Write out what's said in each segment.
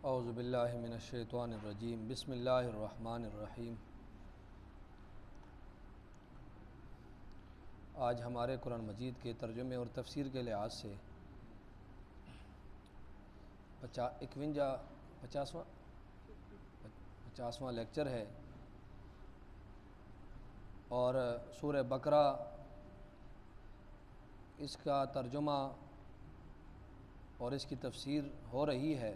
اعوذ باللہ من الشیطان الرجیم بسم اللہ الرحمن الرحیم۔ آج ہمارے قرآن مجید کے ترجمے اور تفسیر کے لحاظ سے 50واں لیکچر ہے، اور سورہ بقرہ اس کا ترجمہ اور اس کی تفسیر ہو رہی ہے۔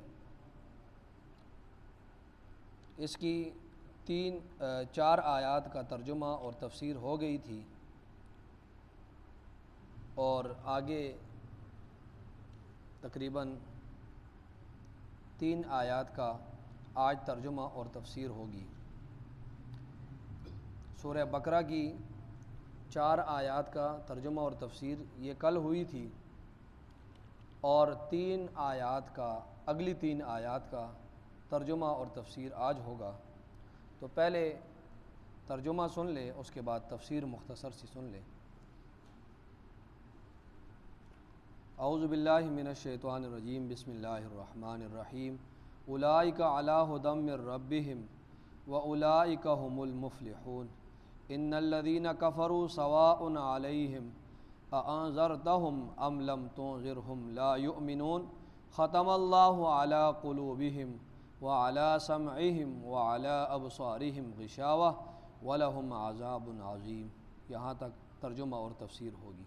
اس کی 4 آیات کا ترجمہ اور تفسیر ہو گئی تھی، اور آگے تقریباً 3 آیات کا آج ترجمہ اور تفسیر ہوگی۔ سورہ بقرہ کی 4 آیات کا ترجمہ اور تفسیر یہ کل ہوئی تھی، اور 3 آیات کا اگلی 3 آیات کا ترجمہ اور تفسیر آج ہوگا۔ تو پہلے ترجمہ سن لے، اس کے بعد تفسیر مختصر سی سن لے۔ اعوذ باللہ من الشیطان الرجیم بسم اللہ الرحمن الرحیم۔ اولئک علی ھدی من ربہم واولئک ھم المفلحون۔ ان الذین کفروا سواء علیہم اانذرتہم ام لم تنذرہم لا یؤمنون۔ ختم اللہ علی قلوبہم وعلی سمعہم وعلی ابصارہم غشاوہ ولہم عذاب عظیم۔ یہاں تک ترجمہ اور تفسیر ہوگی۔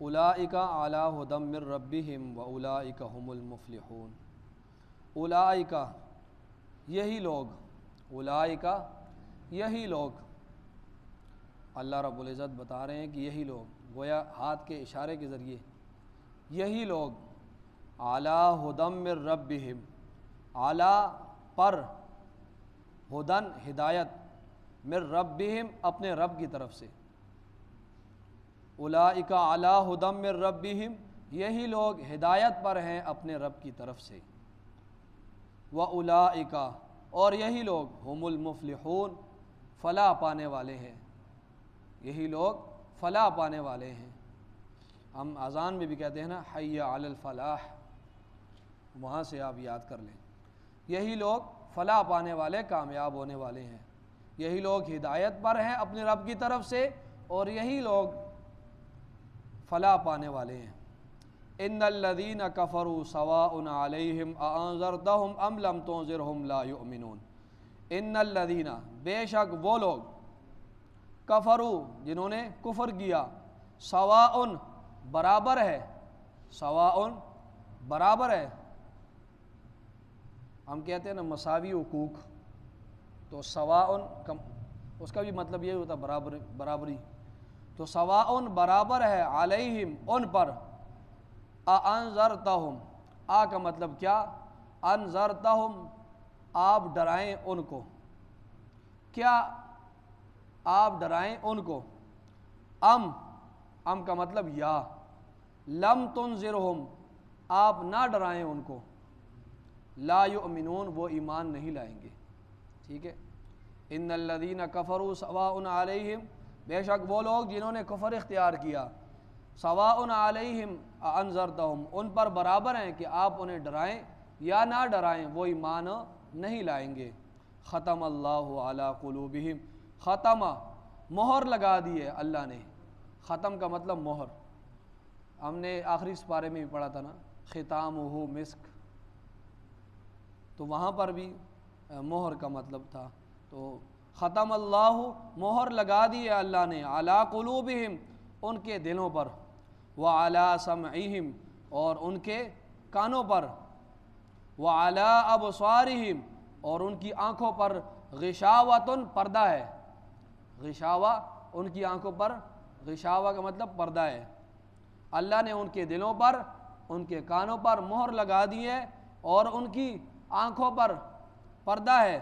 اولئک علی ھدی من ربہم واولئک ھم المفلحون۔ اولئک یہی لوگ، اولئک یہی لوگ، اللہ رب العزت بتا رہے ہیں کہ یہی لوگ، گویا ہاتھ کے اشارے کے ذریعے یہی لوگ علی ھدی من ربہم، علی پر، ہدن ہدایت، من ربہم اپنے رب کی طرف سے، اولئک علی ھدی من ربہم یہی لوگ ہدایت پر ہیں اپنے رب کی طرف سے، واولئک اور یہی لوگ ھم المفلحون فلاح پانے والے ہیں، یہی لوگ فلاح پانے والے ہیں۔ ہم اذان میں بھی کہتے ہیں نا، حی علی الفلاح، وہاں سے آپ یاد کر لیں۔ یہی لوگ فلاح پانے والے، کامیاب ہونے والے ہیں، یہی لوگ ہدایت پر ہیں اپنے رب کی طرف سے، اور یہی لوگ فلاح پانے والے ہیں۔ ان الذین کفروا سواء علیہم اانذرتہم ام لم تنذرہم لا یؤمنون۔ ان الذین بے شک وہ لوگ، کفروا جنہوں نے کفر کیا، سواء برابر ہے، سواء برابر ہے۔ ہم کہتے ہیں نا مساوی حقوق، تو سواء اس کا بھی مطلب یہ ہوتا ہے برابری۔ تو سواء برابر ہے، علیہم ان پر، انذرتہم آ کا مطلب کیا، انذرتہم آپ ڈرائیں ان کو، کیا آپ ڈرائیں ان کو، ام کا مطلب یا، لم تنذرہم آپ نہ ڈرائیں ان کو، لا یؤمنون وہ ایمان نہیں لائیں گے۔ ٹھیک ہے، ان الذین کفروا سواء علیہم بے شک وہ لوگ جنہوں نے کفر اختیار کیا، سواء علیہم انذرتہم ان پر برابر ہیں کہ آپ انہیں ڈرائیں یا نہ ڈرائیں، وہ ایمان نہیں لائیں گے۔ ختم اللہ علی قلوبہم، ختم مہر لگا دی ہے اللہ نے، ختم کا مطلب مہر، ہم نے آخری سپارے میں بھی پڑھا تھا نا، ختامہ مسک، تو وہاں پر بھی مہر کا مطلب تھا۔ تو ختم اللہ مہر لگا دی ہے اللہ نے، علی قلوبہم ان کے دلوں پر، وعلی سمعہم اور ان کے کانوں پر، وعلی ابصارہم اور ان کی آنکھوں پر، غشاوۃ پردہ ہے، غشاوہ ان کی آنکھوں پر، غشاوہ کا مطلب پردہ ہے۔ اللہ نے ان کے دلوں پر، ان کے کانوں پر مہر لگا دی ہے، اور ان کی آنکھوں پر پردہ ہے۔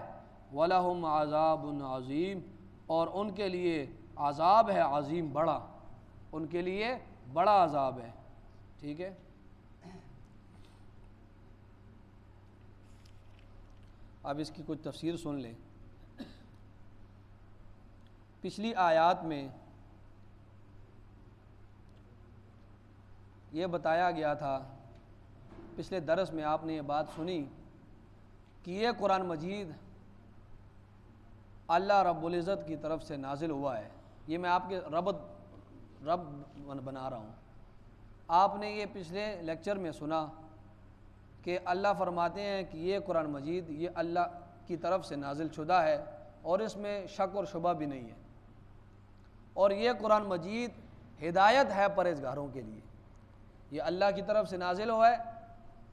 وَلَهُمْ عَذَابٌ عَظِيمٌ اور ان کے لیے عذاب ہے عظیم، بڑا، ان کے لیے بڑا عذاب ہے۔ ٹھیک ہے، اب اس کی کچھ تفسیر سن لیں۔ پچھلی آیات میں یہ بتایا گیا تھا پچھلے درس میں آپ نے یہ بات سنی کہ یہ قرآن مجید اللہ رب العزت کی طرف سے نازل ہوا ہے، یہ میں آپ کے رب بنا رہا ہوں۔ آپ نے یہ پچھلے لیکچر میں سنا کہ اللہ فرماتے ہیں کہ یہ قرآن مجید یہ اللہ کی طرف سے نازل شدہ ہے اور اس میں شک اور شبہ بھی نہیں ہے، اور یہ قرآن مجید ہدایت ہے پرہیزگاروں کے لیے۔ یہ اللہ کی طرف سے نازل ہوا ہے،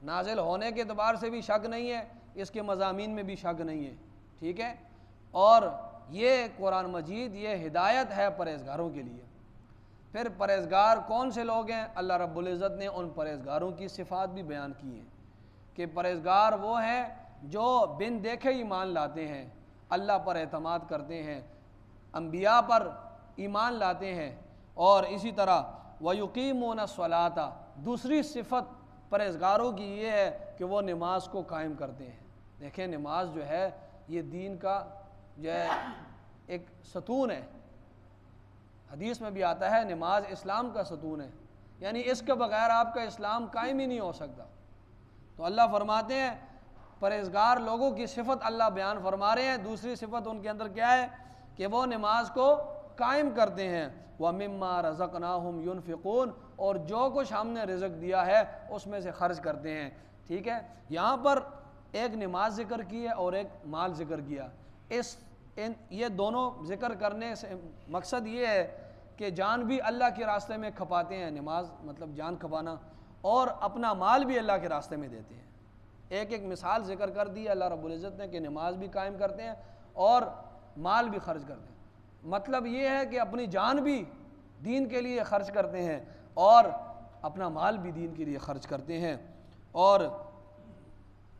نازل ہونے کے اعتبار سے بھی شک نہیں ہے، اس کے مضامین میں بھی شک نہیں ہے، ٹھیک ہے، اور یہ قرآن مجید یہ ہدایت ہے پرہیزگاروں کے لیے۔ پھر پرہیزگار کون سے لوگ ہیں؟ اللہ رب العزت نے ان پرہیزگاروں کی صفات بھی بیان کی ہیں کہ پرہیزگار وہ ہیں جو بن دیکھے ایمان لاتے ہیں، اللہ پر اعتماد کرتے ہیں، انبیاء پر ایمان لاتے ہیں، اور اسی طرح وَيُقِيمُونَ الصَّلَاةَ، دوسری صفت پرہیزگاروں کی یہ ہے کہ وہ نماز کو قائم کرتے ہیں۔ دیکھیں نماز جو ہے یہ دین کا جو ہے ایک ستون ہے، حدیث میں بھی آتا ہے نماز اسلام کا ستون ہے، یعنی اس کے بغیر آپ کا اسلام قائم ہی نہیں ہو سکتا۔ تو اللہ فرماتے ہیں پرہیزگار لوگوں کی صفت اللہ بیان فرما رہے ہیں، دوسری صفت ان کے اندر کیا ہے کہ وہ نماز کو قائم کرتے ہیں، وَمِمَّا رَزَقْنَاهُمْ يُنْفِقُونَ، اور جو کچھ ہم نے رزق دیا ہے اس میں سے خرچ کرتے ہیں، ٹھیک ہے۔ یہاں پر ایک نماز ذکر کی ہے اور ایک مال ذکر کیا، یہ دونوں ذکر کرنے سے مقصد یہ ہے کہ جان بھی اللہ کے راستے میں کھپاتے ہیں، نماز مطلب جان کھپانا، اور اپنا مال بھی اللہ کے راستے میں دیتے ہیں۔ ایک ایک مثال ذکر کر دی اللہ رب العزت نے کہ نماز بھی قائم کرتے ہیں اور مال بھی خرچ کرتے ہیں، مطلب یہ ہے کہ اپنی جان بھی دین کے لیے خرچ کرتے ہیں اور اپنا مال بھی دین کے لیے خرچ کرتے ہیں۔ اور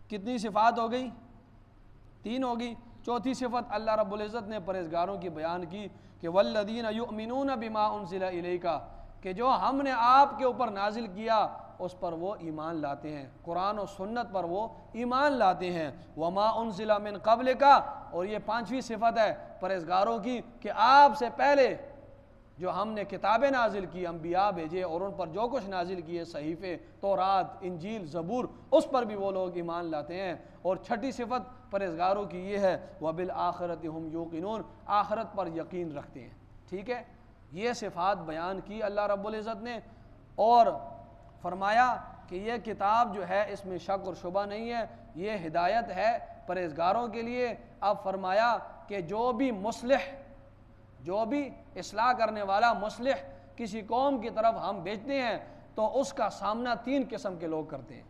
کتنی صفات ہو گئی؟ 3 ہوگی۔ چوتھی صفت اللہ رب العزت نے پرہیزگاروں کی بیان کی کہ وَالَّذِينَ يُؤْمِنُونَ بِمَا أُنزِلَ إِلَيْكَ، کہ جو ہم نے آپ کے اوپر نازل کیا اس پر وہ ایمان لاتے ہیں، قرآن و سنت پر وہ ایمان لاتے ہیں، وَمَا أُنزِلَ مِن قَبْلِكَ، اور یہ 5ویں صفت ہے پرہیزگاروں کی کہ آپ سے پہلے جو ہم نے کتابیں نازل کی، انبیاء بھیجے اور ان پر جو کچھ نازل کیے، صحیفے، تورات، انجیل، زبور، اس پر بھی وہ لوگ ایمان لاتے ہیں۔ اور 6ٹھی صفت پرہیزگاروں کی یہ ہے وَبِالْآخِرَةِ هُمْ يُوقِنُونَ، آخرت پر یقین رکھتے ہیں، ٹھیک ہے۔ یہ صفات بیان کی اللہ رب العزت نے اور فرمایا کہ یہ کتاب جو ہے اس میں شک اور شبہ نہیں ہے، یہ ہدایت ہے پرہیزگاروں کے لیے۔ اب فرمایا کہ جو بھی مصلح، جو بھی اصلاح کرنے والا مصلح کسی قوم کی طرف ہم بھیجتے ہیں تو اس کا سامنا 3 قسم کے لوگ کرتے ہیں،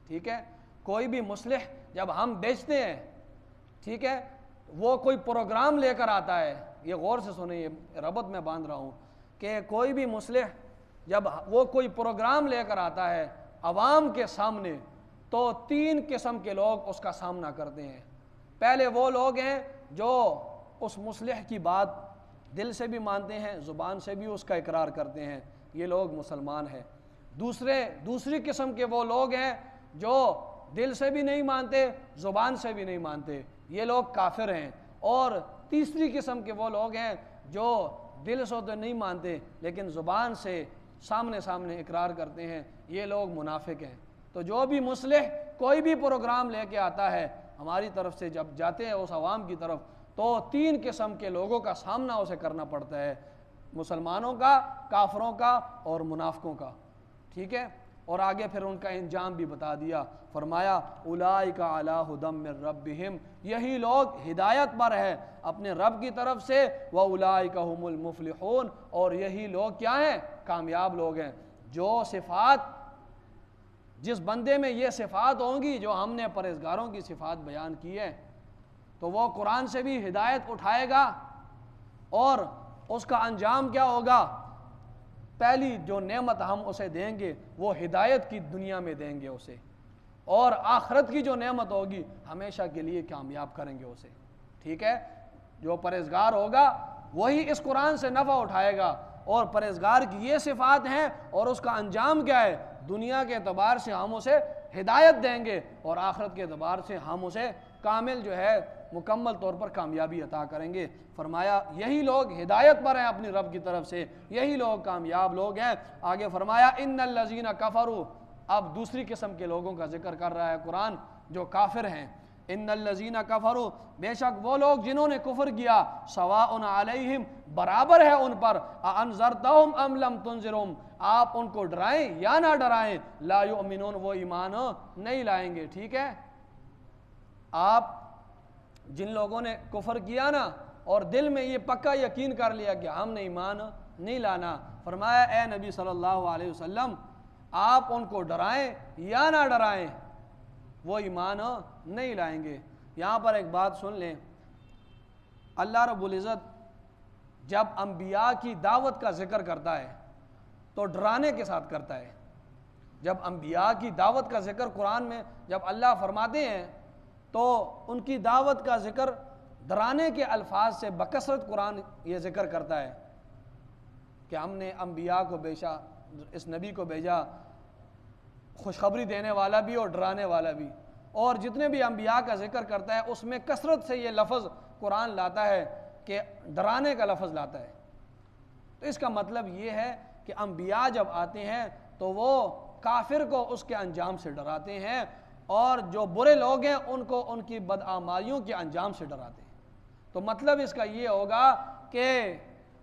ٹھیک ہے۔ کوئی بھی مصلح جب ہم بھیجتے ہیں، ٹھیک ہے، وہ کوئی پروگرام لے کر آتا ہے، یہ غور سے سنیں، یہ ربط میں باندھ رہا ہوں کہ کوئی بھی مصلح جب وہ کوئی پروگرام لے کر آتا ہے عوام کے سامنے تو 3 قسم کے لوگ اس کا سامنا کرتے ہیں۔ پہلے وہ لوگ ہیں جو اس مصلح کی بات دل سے بھی مانتے ہیں، زبان سے بھی اس کا اقرار کرتے ہیں، یہ لوگ مسلمان ہیں۔ دوسری قسم کے وہ لوگ ہیں جو دل سے بھی نہیں مانتے، زبان سے بھی نہیں مانتے، یہ لوگ کافر ہیں۔ اور تیسری قسم کے وہ لوگ ہیں جو دل سے تو نہیں مانتے لیکن زبان سے سامنے اقرار کرتے ہیں، یہ لوگ منافق ہیں۔ تو جو بھی مصلح کوئی بھی پروگرام لے کے آتا ہے ہماری طرف سے، جب جاتے ہیں اس عوام کی طرف تو 3 قسم کے لوگوں کا سامنا اسے کرنا پڑتا ہے، مسلمانوں کا، کافروں کا اور منافقوں کا، ٹھیک ہے۔ اور آگے پھر ان کا انجام بھی بتا دیا، فرمایا اولئک علی ھدی من ربہم، یہی لوگ ہدایت پر ہے اپنے رب کی طرف سے، واولئک ھم المفلحون، اور یہی لوگ کیا ہیں؟ کامیاب لوگ ہیں۔ جو صفات، جس بندے میں یہ صفات ہوں گی جو ہم نے پرہیزگاروں کی صفات بیان کی ہے، تو وہ قرآن سے بھی ہدایت اٹھائے گا اور اس کا انجام کیا ہوگا؟ پہلی جو نعمت ہم اسے دیں گے وہ ہدایت کی دنیا میں دیں گے اسے، اور آخرت کی جو نعمت ہوگی ہمیشہ کے لیے کامیاب کریں گے اسے، ٹھیک ہے۔ جو پرہیزگار ہوگا وہی اس قرآن سے نفع اٹھائے گا، اور پرہیزگار کی یہ صفات ہیں، اور اس کا انجام کیا ہے؟ دنیا کے اعتبار سے ہم اسے ہدایت دیں گے اور آخرت کے اعتبار سے ہم اسے کامل جو ہے مکمل طور پر کامیابی عطا کریں گے۔ فرمایا یہی لوگ ہدایت پر ہیں اپنی رب کی طرف سے، یہی لوگ کامیاب لوگ ہیں۔ آگے فرمایا ان الذین کفروا، اب دوسری قسم کے لوگوں کا ذکر کر رہا ہے قرآن جو کافر ہیں. ان الذین کفروا، بے شک وہ لوگ جنہوں نے کفر کیا، سواء علیہم، برابر ہے ان پر، انذرتہم ام لم تنذرہم، آپ ان کو ڈرائیں یا نہ ڈرائیں، لا یؤمنون، وہ ایمان نہیں لائیں گے. ٹھیک ہے، آپ جن لوگوں نے کفر کیا نا اور دل میں یہ پکا یقین کر لیا کہ ہم نے ایمان نہیں لانا، فرمایا اے نبی صلی اللہ علیہ وسلم آپ ان کو ڈرائیں یا نہ ڈرائیں، وہ ایمان نہیں لائیں گے. یہاں پر ایک بات سن لیں، اللہ رب العزت جب انبیاء کی دعوت کا ذکر کرتا ہے تو ڈرانے کے ساتھ کرتا ہے. جب انبیاء کی دعوت کا ذکر قرآن میں جب اللہ فرماتے ہیں تو ان کی دعوت کا ذکر ڈرانے کے الفاظ سے بکثرت قرآن یہ ذکر کرتا ہے کہ ہم نے انبیاء کو بھیجا، اس نبی کو بھیجا خوشخبری دینے والا بھی اور ڈرانے والا بھی. اور جتنے بھی انبیاء کا ذکر کرتا ہے اس میں کثرت سے یہ لفظ قرآن لاتا ہے کہ ڈرانے کا لفظ لاتا ہے. تو اس کا مطلب یہ ہے کہ انبیاء جب آتے ہیں تو وہ کافر کو اس کے انجام سے ڈراتے ہیں، اور جو برے لوگ ہیں ان کو ان کی بدعمالیوں کے انجام سے ڈراتے ہیں. تو مطلب اس کا یہ ہوگا کہ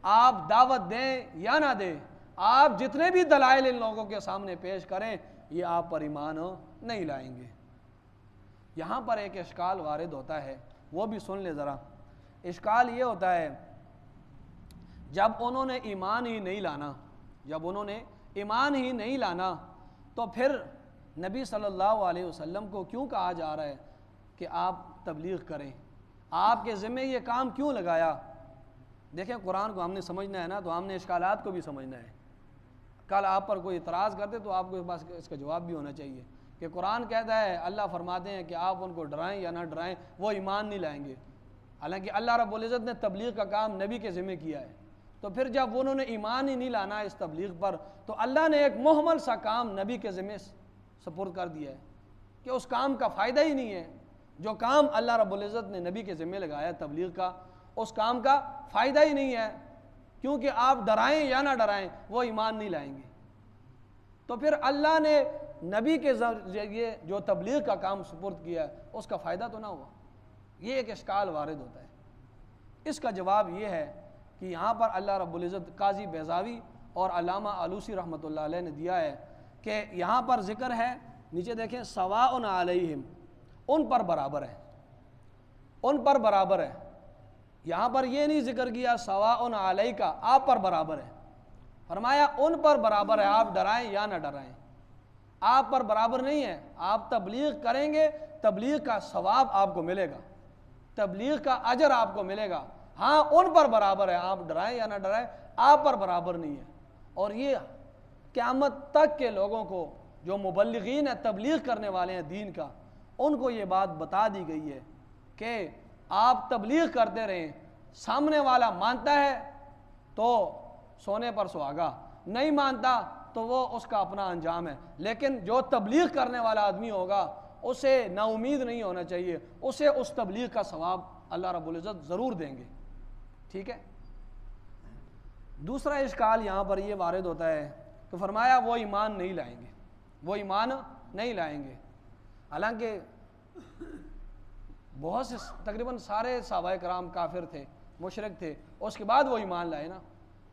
آپ دعوت دیں یا نہ دیں، آپ جتنے بھی دلائل ان لوگوں کے سامنے پیش کریں یہ آپ پر ایمان نہیں لائیں گے. یہاں پر ایک اشکال وارد ہوتا ہے، وہ بھی سن لے ذرا. اشکال یہ ہوتا ہے جب انہوں نے ایمان ہی نہیں لانا تو پھر نبی صلی اللہ علیہ وسلم کو کیوں کہا جا رہا ہے کہ آپ تبلیغ کریں، آپ کے ذمہ یہ کام کیوں لگایا؟ دیکھیں قرآن کو ہم نے سمجھنا ہے نا تو ہم نے اشکالات کو بھی سمجھنا ہے. کل آپ پر کوئی اعتراض کرتے تو آپ کو پاس اس کا جواب بھی ہونا چاہیے کہ قرآن کہتا ہے، اللہ فرماتے ہیں کہ آپ ان کو ڈرائیں یا نہ ڈرائیں وہ ایمان نہیں لائیں گے، حالانکہ اللہ رب العزت نے تبلیغ کا کام نبی کے ذمہ کیا ہے. تو پھر جب انہوں نے ایمان ہی نہیں لانا اس تبلیغ پر تو اللہ نے ایک محمل سا کام نبی کے ذمہ سپرد کر دیا ہے کہ اس کام کا فائدہ ہی نہیں ہے. جو کام اللہ رب العزت نے نبی کے ذمہ لگایا تبلیغ کا، اس کام کا فائدہ ہی نہیں ہے، کیونکہ آپ ڈرائیں یا نہ ڈرائیں وہ ایمان نہیں لائیں گے. تو پھر اللہ نے نبی کے ذریعے جو تبلیغ کا کام سپرد کیا ہے اس کا فائدہ تو نہ ہوا. یہ ایک اشکال وارد ہوتا ہے. اس کا جواب یہ ہے کہ یہاں پر اللہ رب العزت قاضی بیضاوی اور علامہ آلوسی رحمۃ اللہ علیہ نے دیا ہے کہ یہاں پر ذکر ہے، نیچے دیکھیں، سواء علیہم، ان پر برابر ہے، ان پر برابر ہے. یہاں پر یہ نہیں ذکر کیا سواء علیک، آپ پر برابر ہے، فرمایا ان پر برابر ہے، آپ ڈرائیں یا نہ ڈرائیں، آپ پر برابر نہیں ہے. آپ تبلیغ کریں گے، تبلیغ کا ثواب آپ کو ملے گا، تبلیغ کا اجر آپ کو ملے گا. ہاں ان پر برابر ہے، آپ ڈرائیں یا نہ ڈرائیں آپ پر برابر نہیں ہے. اور یہ قیامت تک کے لوگوں کو جو مبلغین ہیں، تبلیغ کرنے والے ہیں دین کا، ان کو یہ بات بتا دی گئی ہے کہ آپ تبلیغ کرتے رہیں، سامنے والا مانتا ہے تو سونے پر سہاگا، نہیں مانتا تو وہ اس کا اپنا انجام ہے. لیکن جو تبلیغ کرنے والا آدمی ہوگا اسے نا امید نہیں ہونا چاہیے، اسے اس تبلیغ کا ثواب اللہ رب العزت ضرور دیں گے. ٹھیک ہے. دوسرا اشکال یہاں پر یہ وارد ہوتا ہے کہ فرمایا وہ ایمان نہیں لائیں گے، وہ ایمان نہیں لائیں گے. حالانکہ بہت سے تقریباً سارے صحابہ کرام کافر تھے، مشرک تھے، اس کے بعد وہ ایمان لائے نا.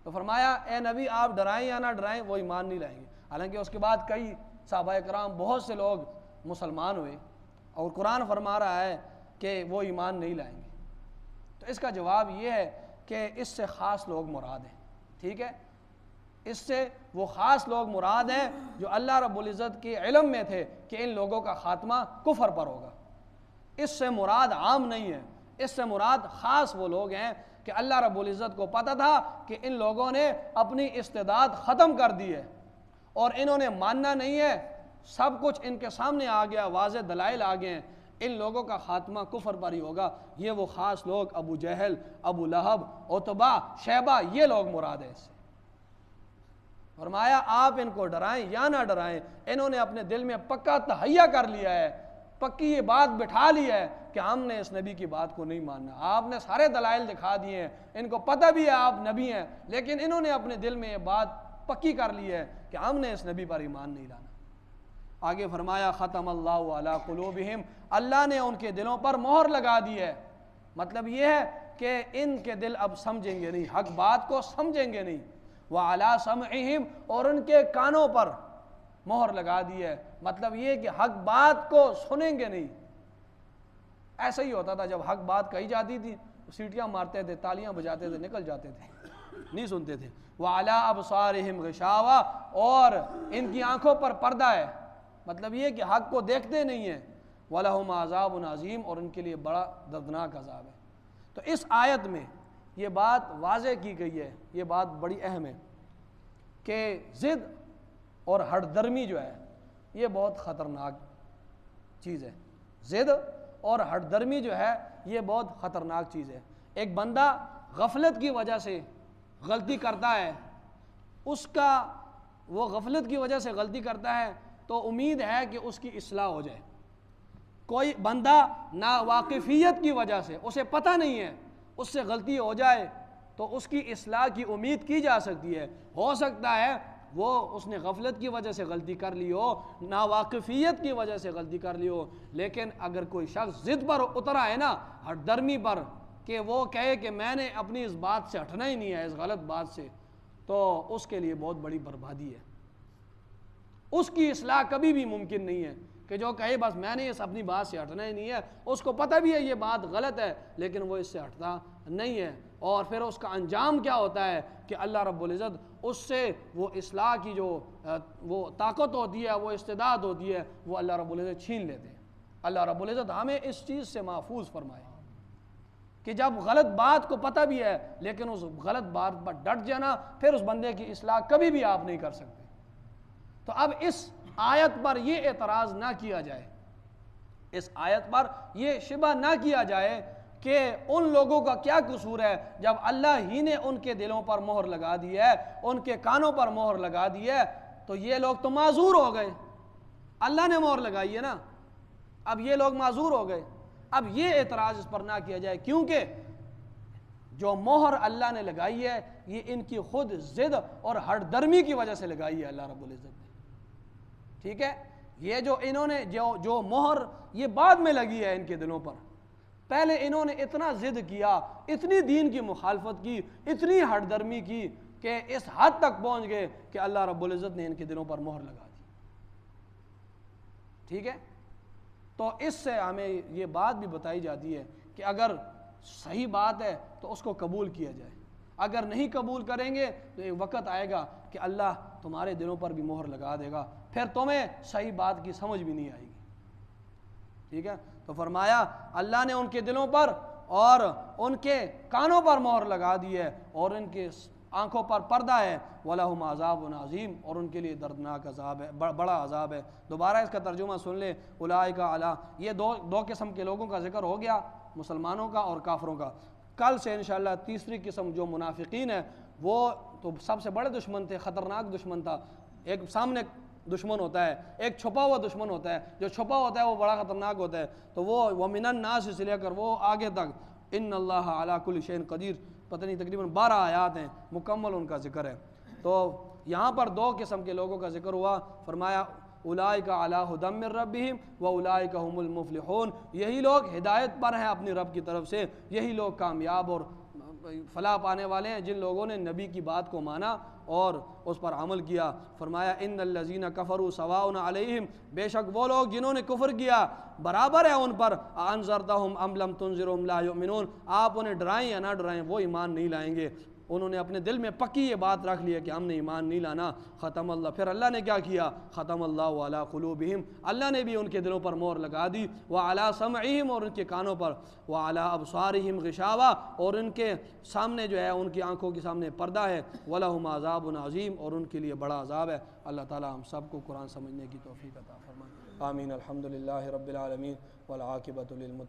تو فرمایا اے نبی آپ ڈرائیں یا نہ ڈرائیں وہ ایمان نہیں لائیں گے. حالانکہ اس کے بعد کئی صحابہ کرام بہت سے لوگ مسلمان ہوئے اور قرآن فرما رہا ہے کہ وہ ایمان نہیں لائیں گے. تو اس کا جواب یہ ہے کہ اس سے خاص لوگ مراد ہیں. ٹھیک ہے، اس سے وہ خاص لوگ مراد ہیں جو اللہ رب العزت کے علم میں تھے کہ ان لوگوں کا خاتمہ کفر پر ہوگا. اس سے مراد عام نہیں ہے، اس سے مراد خاص وہ لوگ ہیں کہ اللہ رب العزت کو پتہ تھا کہ ان لوگوں نے اپنی استعداد ختم کر دی ہے اور انہوں نے ماننا نہیں ہے، سب کچھ ان کے سامنے آ گیا، واضح دلائل آ گئے ہیں، ان لوگوں کا خاتمہ کفر پر ہی ہوگا. یہ وہ خاص لوگ ابو جہل، ابو لہب، عتبہ، شیبہ، یہ لوگ مراد ہیں. اس سے فرمایا آپ ان کو ڈرائیں یا نہ ڈرائیں، انہوں نے اپنے دل میں پکا تہیہ کر لیا ہے، پکی یہ بات بٹھا لی ہے کہ ہم نے اس نبی کی بات کو نہیں ماننا. آپ نے سارے دلائل دکھا دیے ہیں، ان کو پتہ بھی ہے آپ نبی ہیں، لیکن انہوں نے اپنے دل میں یہ بات پکی کر لی ہے کہ ہم نے اس نبی پر ایمان نہیں لانا. آگے فرمایا ختم اللہ علی قلوبہم، اللہ نے ان کے دلوں پر مہر لگا دی ہے۔ مطلب یہ ہے کہ ان کے دل اب سمجھیں گے نہیں، حق بات کو سمجھیں گے نہیں۔ وعلی سمعہم، اور ان کے کانوں پر مہر لگا دی ہے، مطلب یہ کہ حق بات کو سنیں گے نہیں۔ ایسا ہی ہوتا تھا جب حق بات کہی جاتی تھی، سیٹیاں مارتے تھے، تالیاں بجاتے تھے، نکل جاتے تھے، نہیں سنتے تھے۔ وعلی ابصارہم غشاوہ، اور ان کی آنکھوں پر پردہ ہے، مطلب یہ کہ حق کو دیکھتے نہیں ہیں۔ وَلَهُمْ عَذَابٌ عَظِيمٌ، اور ان کے لیے بڑا دردناک عذاب ہے۔ تو اس آیت میں یہ بات واضح کی گئی ہے، یہ بات بڑی اہم ہے کہ ضد اور ہٹ درمی جو ہے یہ بہت خطرناک چیز ہے۔ ضد اور ہٹ درمی جو ہے یہ بہت خطرناک چیز ہے۔ ایک بندہ غفلت کی وجہ سے غلطی کرتا ہے، اس کا وہ غفلت کی وجہ سے غلطی کرتا ہے تو امید ہے کہ اس کی اصلاح ہو جائے۔ کوئی بندہ ناواقفیت کی وجہ سے، اسے پتہ نہیں ہے، اس سے غلطی ہو جائے تو اس کی اصلاح کی امید کی جا سکتی ہے۔ ہو سکتا ہے وہ اس نے غفلت کی وجہ سے غلطی کر لی ہو، ناواقفیت کی وجہ سے غلطی کر لی ہو، لیکن اگر کوئی شخص ضد پر اترا ہے نا، ہٹ درمی پر، کہ وہ کہے کہ میں نے اپنی اس بات سے ہٹنا ہی نہیں ہے، اس غلط بات سے، تو اس کے لیے بہت بڑی بربادی ہے۔ اس کی اصلاح کبھی بھی ممکن نہیں ہے کہ جو کہے بس میں نے اس اپنی بات سے ہٹنا ہی نہیں ہے، اس کو پتہ بھی ہے یہ بات غلط ہے لیکن وہ اس سے ہٹتا نہیں ہے، اور پھر اس کا انجام کیا ہوتا ہے کہ اللہ رب العزت اس سے وہ اصلاح کی جو وہ طاقت ہوتی ہے، وہ استعداد ہوتی ہے، وہ اللہ رب العزت چھین لیتے ہیں۔ اللہ رب العزت ہمیں اس چیز سے محفوظ فرمائے کہ جب غلط بات کو پتہ بھی ہے لیکن اس غلط بات پر ڈٹ جانا، پھر اس بندے کی اصلاح کبھی بھی آپ نہیں کر سکتے۔ تو اب اس آیت پر یہ اعتراض نہ کیا جائے، اس آیت پر یہ شبہ نہ کیا جائے کہ ان لوگوں کا کیا قصور ہے جب اللہ ہی نے ان کے دلوں پر مہر لگا دی ہے، ان کے کانوں پر مہر لگا دی ہے، تو یہ لوگ تو معذور ہو گئے، اللہ نے مہر لگائی ہے نا، اب یہ لوگ معذور ہو گئے۔ اب یہ اعتراض اس پر نہ کیا جائے کیونکہ جو مہر اللہ نے لگائی ہے یہ ان کی خود ضد اور ہٹ درمی کی وجہ سے لگائی ہے اللہ رب العزت نے، ٹھیک ہے۔ یہ جو انہوں نے جو مہر یہ بعد میں لگی ہے ان کے دلوں پر، پہلے انہوں نے اتنا ضد کیا، اتنی دین کی مخالفت کی، اتنی ہٹ درمی کی کہ اس حد تک پہنچ گئے کہ اللہ رب العزت نے ان کے دلوں پر مہر لگا دی، ٹھیک ہے۔ تو اس سے ہمیں یہ بات بھی بتائی جاتی ہے کہ اگر صحیح بات ہے تو اس کو قبول کیا جائے، اگر نہیں قبول کریں گے تو ایک وقت آئے گا کہ اللہ تمہارے دلوں پر بھی مہر لگا دے گا، پھر تمہیں صحیح بات کی سمجھ بھی نہیں آئے گی، ٹھیک ہے۔ تو فرمایا اللہ نے ان کے دلوں پر اور ان کے کانوں پر مہر لگا دی ہے اور ان کے آنکھوں پر پردہ ہے۔ وَلَهُمْ عَذَابٌ عَظِيمٌ، اور ان کے لیے دردناک عذاب ہے، بڑا عذاب ہے۔ دوبارہ اس کا ترجمہ سن لیں، اولئک علی، یہ دو قسم کے لوگوں کا ذکر ہو گیا، مسلمانوں کا اور کافروں کا۔ کل سے انشاءاللہ تیسری قسم جو منافقین ہیں، وہ تو سب سے بڑے دشمن تھے، خطرناک دشمن تھا۔ ایک سامنے دشمن ہوتا ہے، ایک چھپا ہوا دشمن ہوتا ہے، جو چھپا ہوتا ہے وہ بڑا خطرناک ہوتا ہے۔ تو وہ وَمِنَ النَّاسِ سے لے کر وہ آگے تک، ان اللہ علی کل شیء قدیر، پتہ نہیں تقریباً 12 آیات ہیں، مکمل ان کا ذکر ہے۔ تو یہاں پر دو قسم کے لوگوں کا ذکر ہوا، فرمایا اولئک علی ھدی من ربہم واولئک ھم المفلحون، یہی لوگ ہدایت پر ہیں اپنی رب کی طرف سے، یہی لوگ کامیاب اور فلاح پانے والے ہیں جن لوگوں نے نبی کی بات کو مانا اور اس پر عمل کیا۔ فرمایا ان الذین کفروا سواء علیہم، بے شک وہ لوگ جنہوں نے کفر کیا برابر ہے ان پر، انذرتہم ام لم تنذرہم لا یؤمنون، آپ انہیں ڈرائیں یا نہ ڈرائیں وہ ایمان نہیں لائیں گے۔ انہوں نے اپنے دل میں پکی یہ بات رکھ لی ہے کہ ہم نے ایمان نہیں لانا۔ ختم اللہ، پھر اللہ نے کیا کیا؟ ختم اللہ علی قلوبہم، اللہ نے بھی ان کے دلوں پر مہر لگا دی، وعلی سمعہم، اور ان کے کانوں پر، وعلی ابصارہم غشاوہ، اور ان کے سامنے جو ہے ان کی آنکھوں کے سامنے پردہ ہے، وَلَهُمْ عَذَابٌ عَظِيمٌ، اور ان کے لیے بڑا عذاب ہے۔ اللہ تعالی ہم سب کو قرآن سمجھنے کی توفیق عطا فرمائے، آمین۔ الحمدللہ رب العالمین والعاقبۃ للمتقین۔